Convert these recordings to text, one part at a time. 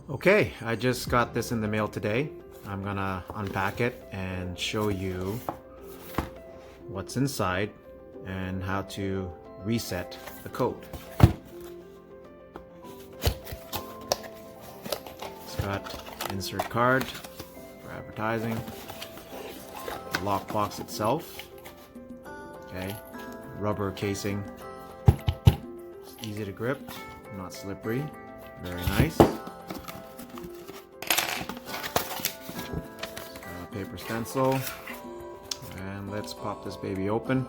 Okay, I just got this in the mail today. I'm gonna unpack it and show you what's inside and how to reset the code. It's got insert card for advertising, the lockbox itself, okay, rubber casing, it's easy to grip, not slippery, very nice. Paper stencil, and let's pop this baby open.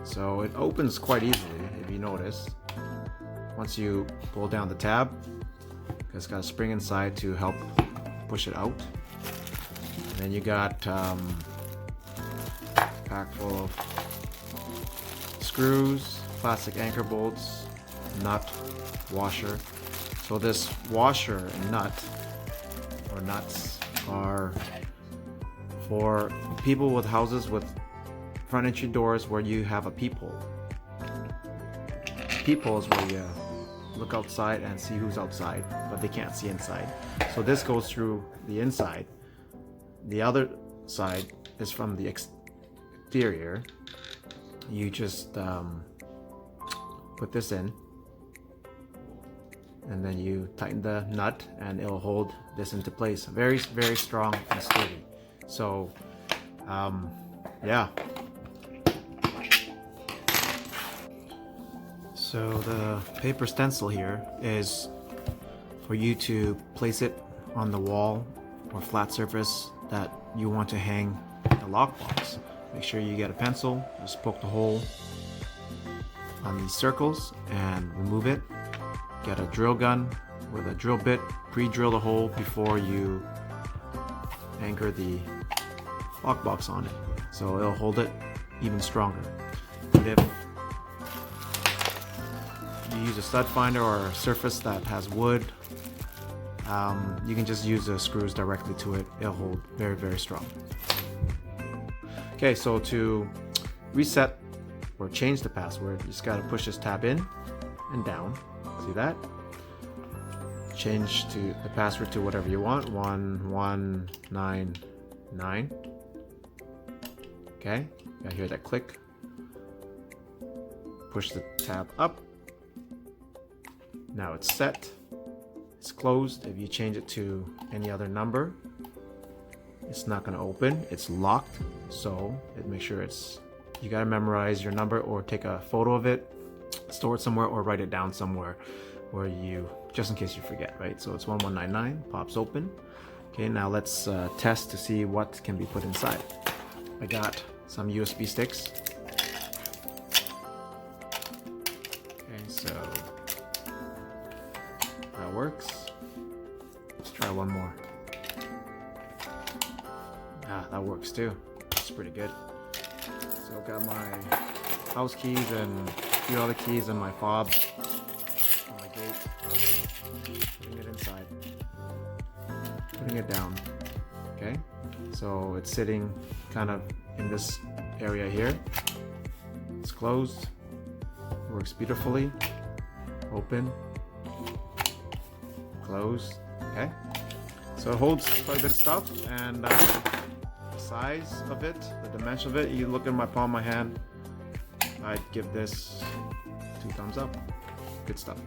So it opens quite easily if you notice. Once you pull down the tab, it's got a spring inside to help push it out. And then you got a pack full of screws, plastic anchor bolts, nut, washer. So this washer and nut, or nuts, are for people with houses with front entry doors where you have a peephole. Peephole is where you look outside and see who's outside, but they can't see inside. So this goes through the inside. The other side is from the exterior. You just put this in, and then you tighten the nut and it'll hold this into place. Very, very strong and sturdy. So yeah. So the paper stencil here is for you to place it on the wall or flat surface that you want to hang the lockbox. Make sure you get a pencil, just poke the hole on these circles and remove it. Get a drill gun with a drill bit, pre-drill the hole before you anchor the lockbox on it, so it'll hold it even stronger. But if you use a stud finder or a surface that has wood, you can just use the screws directly to it. It'll hold very, very strong. Okay, so to reset or change the password, you just got to push this tab in and down. See that? Change to the password to whatever you want. 1199. Okay, you hear that click. Push the tab up. Now it's set. It's closed. If you change it to any other number, it's not going to open. It's locked. So make sure you got to memorize your number or take a photo of it, store it somewhere, or write it down somewhere where you, just in case you forget, right? So it's 1199, pops open. Okay, now let's test to see what can be put inside. I got some USB sticks. Okay, so that works. Let's try one more. Ah, that works too. It's pretty good. So I've got my house keys and a few other keys and my fob on my gate. Putting it inside. Putting it down. Okay, so it's sitting kind of in this area here. It's closed. Works beautifully. Open. Close. Okay, so it holds quite a bit of stuff, and the size of it, the dimension of it, you look at my palm of my hand, I'd give this 2 thumbs up. Good stuff.